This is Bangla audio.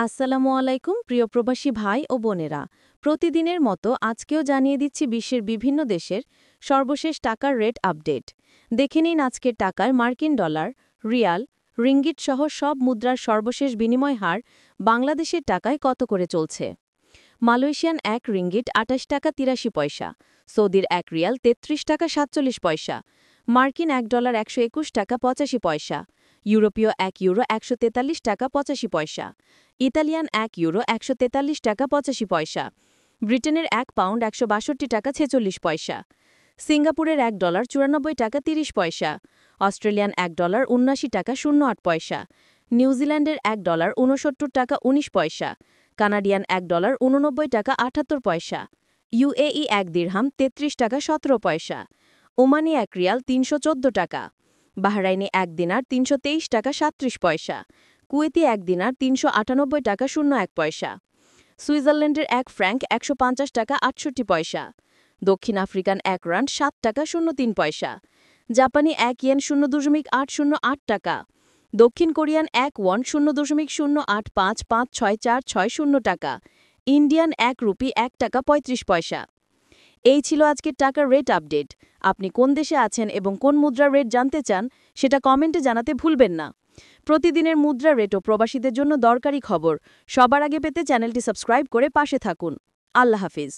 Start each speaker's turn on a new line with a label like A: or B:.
A: আসসালামু আলাইকুম প্রিয় প্রবাসী ভাই ও বোনেরা। প্রতিদিনের মতো আজকেও জানিয়ে দিচ্ছি বিশ্বের বিভিন্ন দেশের সর্বশেষ টাকার রেট আপডেট। দেখে নিন আজকের টাকায় মার্কিন ডলার, রিয়াল, রিঙ্গিট সহ সব মুদ্রার সর্বশেষ বিনিময় হার বাংলাদেশের টাকায় কত করে চলছে। মালয়েশিয়ান এক রিঙ্গিট ২৮ টাকা ৮৩ পয়সা, সৌদির এক রিয়াল ৩৩ টাকা ৪৭ পয়সা, মার্কিন $1 ১২১ টাকা ৮৫ পয়সা, ইউরোপীয় এক ইউরো ১৪৩ টাকা ৮৫ পয়সা, ইতালিয়ান এক ইউরো ১৪৩ টাকা ৮৫ পয়সা, ব্রিটেনের এক পাউন্ড ১৬২ টাকা ৪৬ পয়সা, সিঙ্গাপুরের $1 ৯৪ টাকা ৩০ পয়সা, অস্ট্রেলিয়ান $1 ৭৯ টাকা ০৮ পয়সা, নিউজিল্যান্ডের $1 ৬৯ টাকা ১৯ পয়সা, কানাডিয়ান $1 ৮৯ টাকা ৭৮ পয়সা, ইউএই এক দিরহাম ৩৩ টাকা ১৭ পয়সা, ওমানি এক রিয়াল ৩১৪ টাকা, বাহরাইনি এক দিনার ৩২৩ টাকা ৩৭ পয়সা, কুয়েতি এক দিনার ৩৯৮ টাকা ০১ পয়সা, সুইজারল্যান্ডের এক ফ্র্যাঙ্ক ১৫০ টাকা ৬৮ পয়সা, দক্ষিণ আফ্রিকান এক রান্ড ৭ টাকা ০৩ পয়সা, জাপানি এক ইয়েন ০.৮০৮ টাকা, দক্ষিণ কোরিয়ান এক ওয়ান ০.০৮৫৫৬৪৬০ টাকা, ইন্ডিয়ান এক রুপি ১ টাকা ৩৫ পয়সা। এই ছিল আজকের টাকার রেট আপডেট। আপনি কোন দেশে আছেন এবং কোন মুদ্রার রেট জানতে চান সেটা কমেন্টে জানাতে ভুলবেন না। প্রতিদিনের মুদ্রা রেট ও প্রবাসীদের জন্য দরকারি খবর সবার আগে পেতে চ্যানেলটি সাবস্ক্রাইব করে পাশে থাকুন। আল্লাহ হাফিজ।